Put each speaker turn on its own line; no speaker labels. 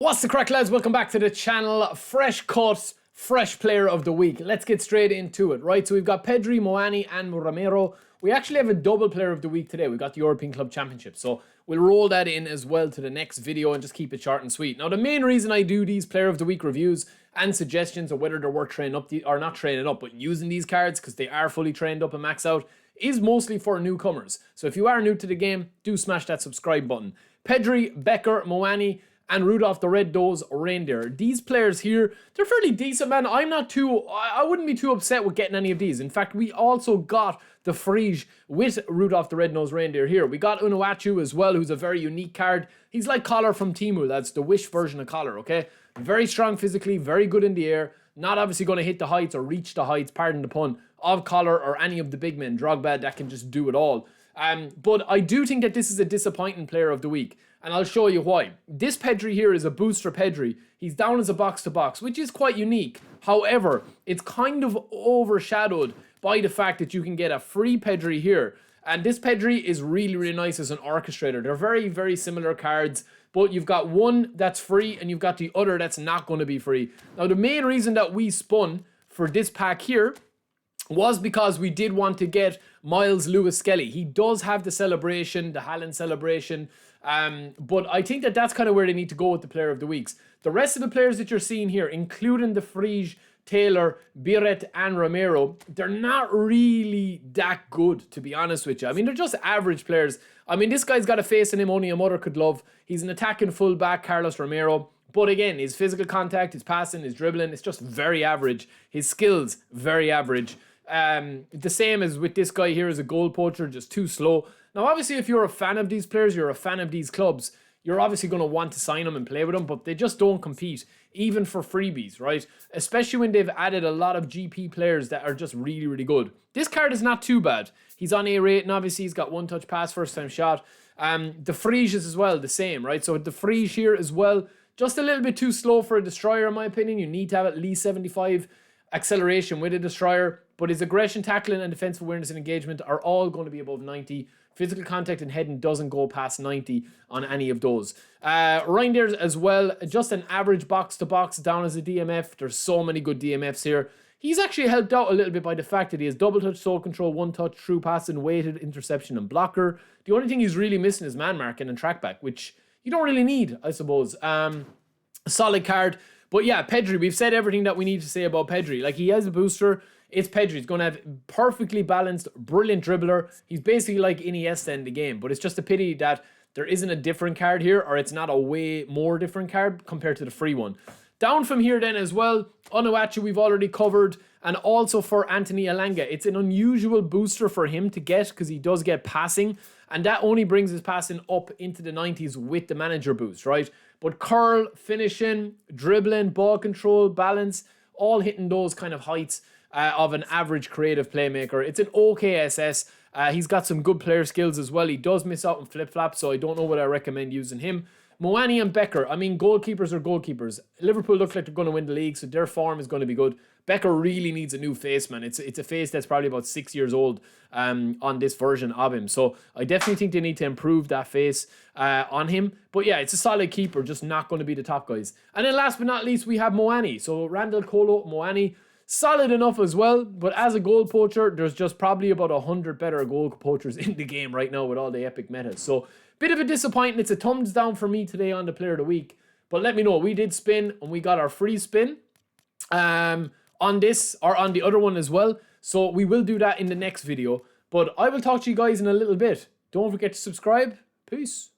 What's the crack, lads? Welcome back to the channel. Fresh cuts, fresh player of the week. Let's get straight into it, right? So we've got Pedri, Moani and Romero. We actually have a double player of the week today. We've got the European Club Championship. So we'll roll that in as well to the next video and just keep it short and sweet. Now, the main reason I do these player of the week reviews and suggestions of whether they're worth training up, or not training up, but using these cards because they are fully trained up and maxed out, is mostly for newcomers. So if you are new to the game, do smash that subscribe button. Pedri, Becker, Moani, and Rudolph the Red-Nosed Reindeer. These players here, they're fairly decent, man. I wouldn't be too upset with getting any of these. In fact, we also got the Frige with Rudolph the Red-Nosed Reindeer here. We got Unuachu as well, who's a very unique card. He's like Collar from Timu. That's the Wish version of Collar, okay? Very strong physically, very good in the air. Not obviously going to hit the heights or reach the heights, pardon the pun, of Collar or any of the big men. Drogba, that can just do it all. But I do think that this is a disappointing player of the week, and I'll show you why. This Pedri here is a booster Pedri. He's down as a box-to-box, which is quite unique. However, it's kind of overshadowed by the fact that you can get a free Pedri here. And this Pedri is really, really nice as an orchestrator. They're very, very similar cards, but you've got one that's free and you've got the other that's not going to be free. Now, the main reason that we spun for this pack here was because we did want to get Miles Lewis-Skelly. He does have the celebration, the Haaland celebration, but I think that that's kind of where they need to go with the player of the weeks. The rest of the players that you're seeing here, including the Frige, Taylor, Biret, and Romero, they're not really that good, to be honest with you. I mean, they're just average players. I mean, this guy's got a face in him only a mother could love. He's an attacking fullback, Carlos Romero. But again, his physical contact, his passing, his dribbling, it's just very average. His skills, very average. The same as with this guy here as a goal poacher, just too slow. Now, obviously, if you're a fan of these players, you're a fan of these clubs, you're obviously going to want to sign them and play with them, but they just don't compete, even for freebies, right? Especially when they've added a lot of GP players that are just really, really good. This card is not too bad. He's on A rating, obviously, he's got one-touch pass, first-time shot. The Frige is as well, the same, right? So the Frige here as well, just a little bit too slow for a destroyer, in my opinion. You need to have at least 75 acceleration with a destroyer, but his aggression, tackling, and defensive awareness and engagement are all going to be above 90. Physical contact and heading doesn't go past 90 on any of those. Reindeers as well, just an average box-to-box down as a DMF. There's so many good DMFs here. He's actually helped out a little bit by the fact that he has double touch, soul control, one touch, true passing, weighted, interception, and blocker. The only thing he's really missing is man marking and trackback, which you don't really need, I suppose. A solid card. But yeah, Pedri, we've said everything that we need to say about Pedri. Like, he has a booster. It's Pedri. He's going to have perfectly balanced, brilliant dribbler. He's basically like Iniesta in the game. But it's just a pity that there isn't a different card here, or it's not a way more different card compared to the free one. Down from here then as well, Unuachu we've already covered, and also for Anthony Elanga. It's an unusual booster for him to get because he does get passing, and that only brings his passing up into the 90s with the manager boost, right? But curl, finishing, dribbling, ball control, balance, all hitting those kind of heights of an average creative playmaker. It's an okay SS. He's got some good player skills as well. He does miss out on flip-flop, so I don't know what I recommend using him. Moani and Becker, I mean, goalkeepers are goalkeepers. Liverpool look like they're going to win the league, so their form is going to be good. Becker really needs a new face, man. It's a face that's probably about 6 years old on this version of him. So I definitely think they need to improve that face on him. But yeah, it's a solid keeper, just not going to be the top guys. And then last but not least, we have Moani. So Randall Kolo, Moani, solid enough as well. But as a goal poacher, there's just probably about 100 better goal poachers in the game right now with all the epic metas. So bit of a disappointment. It's a thumbs down for me today on the player of the week. But let me know. We did spin and we got our free spin on this or on the other one as well. So we will do that in the next video. But I will talk to you guys in a little bit. Don't forget to subscribe. Peace.